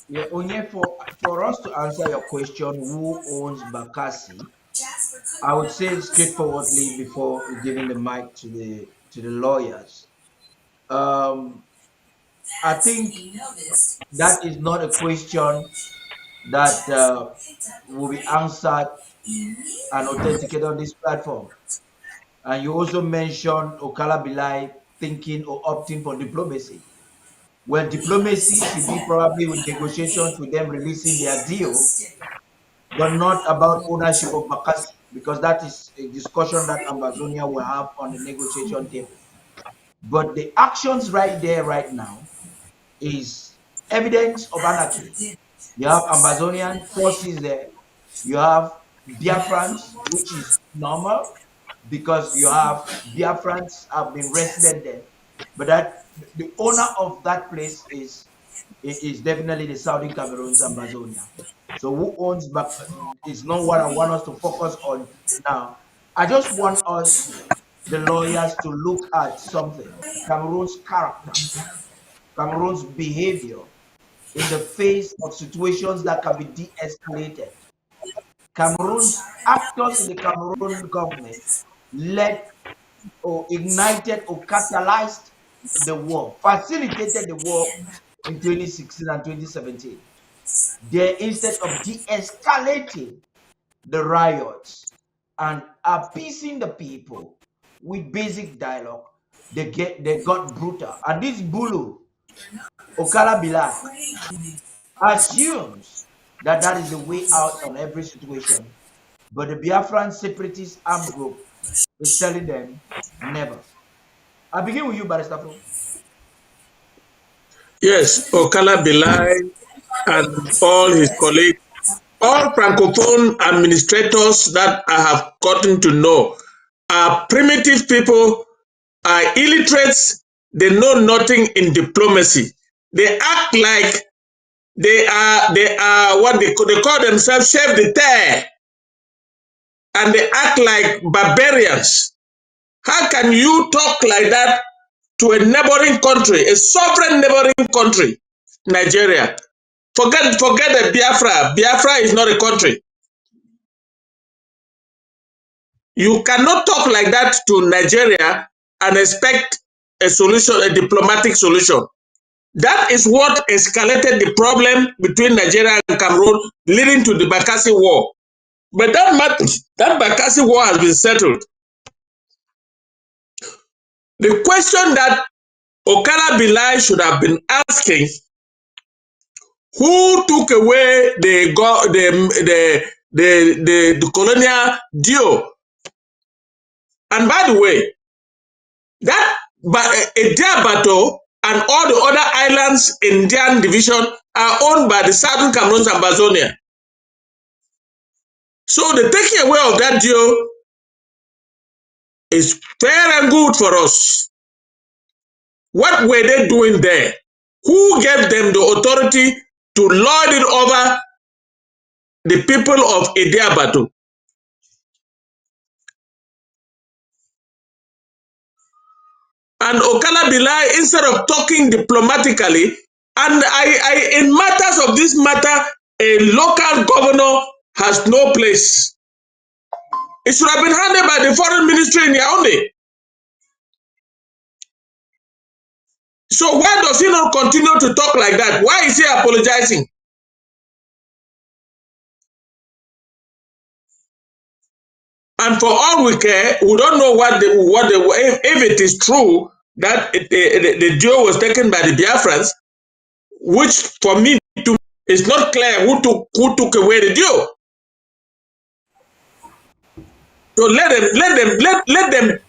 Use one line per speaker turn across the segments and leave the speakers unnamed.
Yeah, only for us to answer your question, who owns Bakassi, I would say straightforwardly before giving the mic to the lawyers. Um, I think that is not a question that will be answered and authenticated on this platform. And you also mentioned Okala Bilai thinking or opting for diplomacy. Well, diplomacy should be probably with negotiations with them releasing their deal, but not about ownership of Bakassi, because that is a discussion that Ambazonia will have on the negotiation table. But the actions right there, right now, is evidence of anarchy. You have Ambazonian forces there. You have Biafrans, which is normal because you have Biafrans have been resident there. But that the owner of that place is definitely the Southern Cameroon's Ambazonia. So who owns back is not what I want us to focus on now. I just want us, the lawyers, to look at something. Cameroon's character, Cameroon's behavior in the face of situations that can be de-escalated. Cameroon's actors in the Cameroon government led or ignited or catalyzed the war, facilitated the war in 2016 and 2017. They, instead of de-escalating the riots and appeasing the people with basic dialogue, they got brutal. And this Bulu, Okala Bilai, assumes that that is the way out on every situation. But the Biafran Separatist armed group is telling them never. I begin with you, Barrister Flo.
Yes, Okala Bilai and all his colleagues, all Francophone administrators that I have gotten to know are primitive people, are illiterates, they know nothing in diplomacy. They act like they are what they call themselves chef d'etat, and they act like barbarians. How can you talk like that to a neighboring country, a sovereign neighboring country, Nigeria? Forget the Biafra. Biafra is not a country. You cannot talk like that to Nigeria and expect a solution, a diplomatic solution. That is what escalated the problem between Nigeria and Cameroon, leading to the Bakassi War. But that Bakassi War has been settled. The question that Okala Bilai should have been asking: who took away the colonial deal? And by the way, that Ediabato and all the other islands in Indian division are owned by the Southern Cameroon's Ambazonia. So the taking away of that deal is fair and good for us. What were they doing there? Who gave them the authority to lord it over the people of Ediabato? And Okala Bilai, instead of talking diplomatically, and in matters of this matter, a local governor has no place. It should have been handled by the foreign ministry in Yaoundé. So why does he not continue to talk like that? Why is he apologizing? And for all we care, we don't know if it is true that the deal was taken by the Biafrans, which for me is not clear who took away the deal. So let them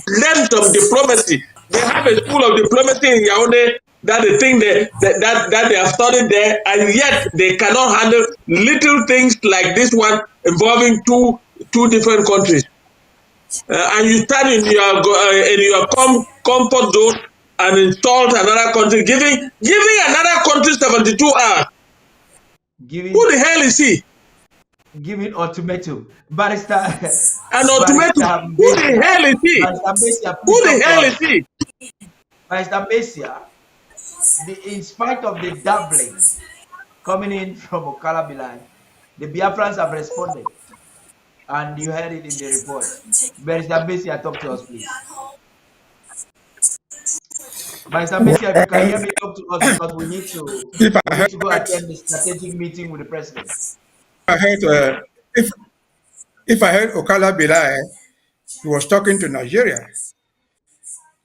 learn some diplomacy. They have a school of diplomacy in Yaoundé that they think that they have studied there, and yet they cannot handle little things like this one involving two different countries. And you stand in your comfort zone and insult another country, giving another country 72 hours. Who the hell is he?
Giving ultimatum. Barrister.
An ultimatum. Who the hell is he?
Barrister Mbeseha,
who the hell is he?
Barrister Mbeseha, in spite of the dabbling coming in from Okala Bilai, the Biafrans have responded, and you heard it in the report. Barrister Mbeseha, talk to us, please. Barrister Mbeseha, if you can hear me, talk to us because
if I
we need to go
heard,
attend the strategic meeting with the president.
I heard if if I heard Okala Bilai, he was talking to Nigeria,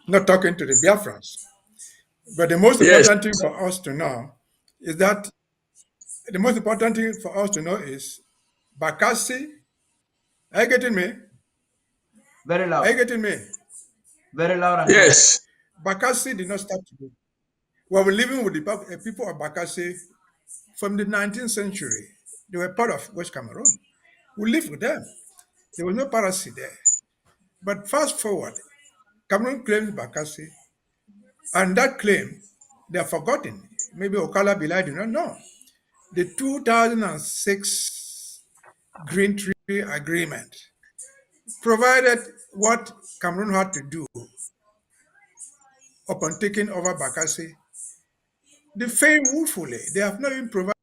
not talking to the Biafrans. But the most
Yes,
important thing for us to know is that the most important thing for us to know is Bakassi. Are you getting me?
Very
Are you
loud,
getting me?
very loud and clear.
yes,
Bakassi did not start today. We were living with the people of Bakassi from the 19th century. They were part of West Cameroon. We lived with them. There was no piracy there. But fast forward, Cameroon claims Bakassi, and that claim, they are forgotten. Maybe Okala Bilai do not know. The 2006 Green Tree Agreement provided what Cameroon had to do upon taking over Bakassi. They failed woefully. They have not even provided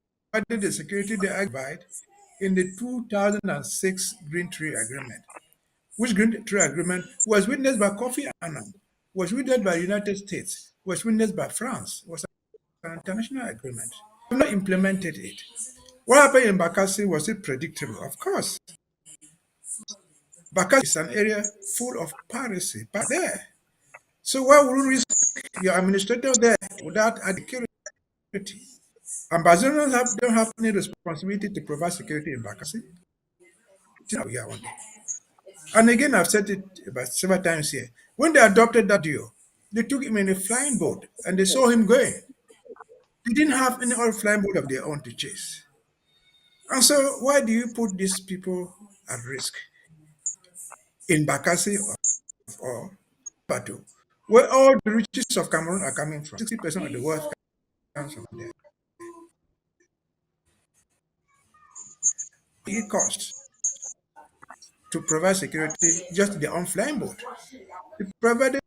the security they provide in the 2006 Green Tree Agreement, which Green Tree Agreement was witnessed by Kofi Annan, was witnessed by the United States, was witnessed by France, was an international agreement. They have not implemented it. What happened in Bakassi was it predictable? Of course. Bakassi is an area full of piracy there. So why would you risk your administrator there without adequate security? Ambassadors don't have any responsibility to provide security in Bakassi. And again, I've said it about several times here. When they adopted that deal, they took him in a flying boat and they saw him going. They didn't have any other flying boat of their own to chase. And so, why do you put these people at risk in Bakassi or Batu, where all the riches of Cameroon are coming from? 60% of the wealth comes from there. It costs to provide security just the on-flying boat. The provided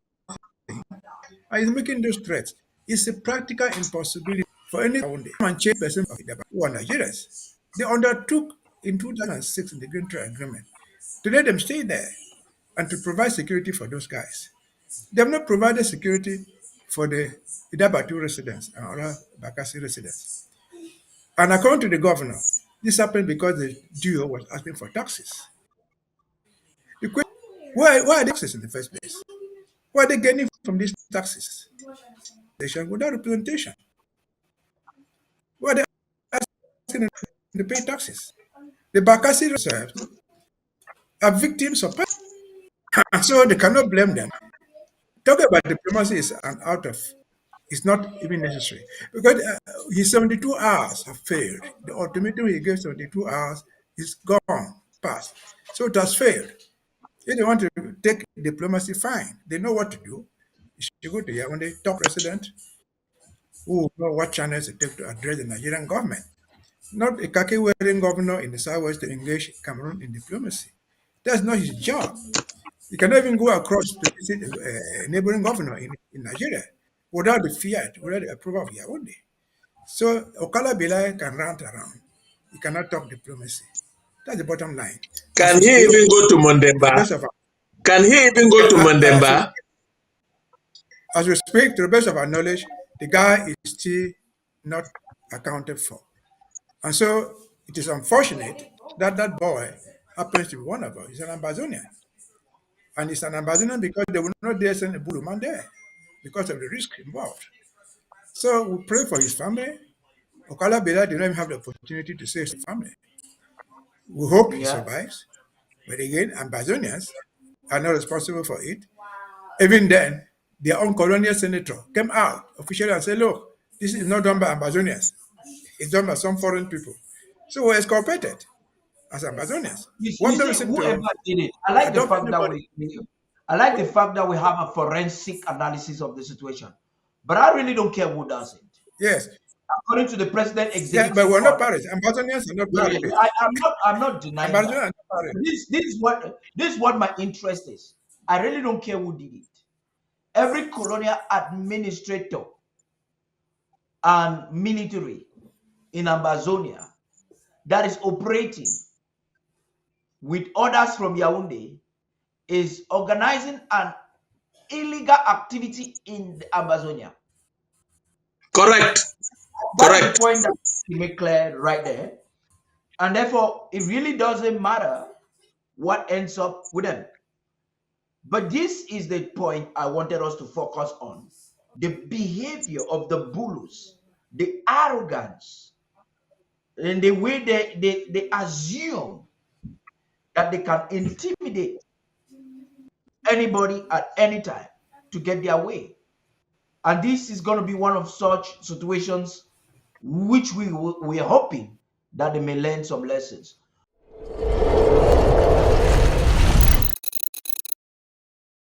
and is making those threats. It's a practical impossibility for any one day. And change person of the who are Nigerians. They undertook in 2006 in the Green Trade Agreement to let them stay there and to provide security for those guys. They have not provided security for the Idabatu residents and other Bakassi residents. And according to the governor, this happened because the duo was asking for taxes. The question, why are they taxes in the first place? What are they getting from these taxes? Without representation. Why are they asking them to pay taxes? The Bakassi reserves are victims of poverty, and so they cannot blame them. Talking about diplomacy is an out of, it's not even necessary because his 72 hours have failed. The ultimatum he gave 72 hours is gone, past. So it has failed. If they want to take diplomacy, fine. They know what to do. You should go to Yaoundé, top president, who know what channels to take to address the Nigerian government. Not a khaki wearing governor in the southwest to engage Cameroon in diplomacy. That's not his job. You cannot even go across to visit a neighboring governor in Nigeria without the fiat, without the approval of Yaoundé. So Okala Bilai can rant around. He cannot talk diplomacy. That's the bottom line. As
can
we
he
speak,
even go to
to the
Mondemba?
best of our,
Can he even go to
as we,
Mondemba?
as we speak, to the best of our knowledge, the guy is still not accounted for. And so it is unfortunate that that boy happens to be one of us. He's an Ambazonian. And he's an Ambazonian because they will not dare send a Bulu man there because of the risk involved. So we pray for his family. Okala Bela did not even have the opportunity to save his family. We hope he
Yeah.
survives. But again, Ambazonians are not responsible for it. Even then, their own colonial senator came out officially and said, look, this is not done by Ambazonians. It's done by some foreign people. So we're exculpated as Ambazonians. We
You
have no
see,
reason
whoever
to
did it, I like the
adopt
fact that
anybody.
I like the fact that we have a forensic analysis of the situation. But I really don't care who does it.
Yes.
According to the president
Yeah, but
executive
we're not
order,
Paris. Ambazonians are not
yeah, yeah,
Paris.
I'm not denying
Ambazonians
that.
are not Paris.
This is what my interest is. I really don't care who did it. Every colonial administrator and military in Ambazonia that is operating with orders from Yaoundé is organizing an illegal activity in the Amazonia.
Correct.
That is the
Correct.
point that you make clear right there. And therefore, it really doesn't matter what ends up with them. But this is the point I wanted us to focus on. The behavior of the Bulus, the arrogance, and the way they assume that they can intimidate anybody at any time to get their way. And this is going to be one of such situations which we are hoping that they may learn some lessons.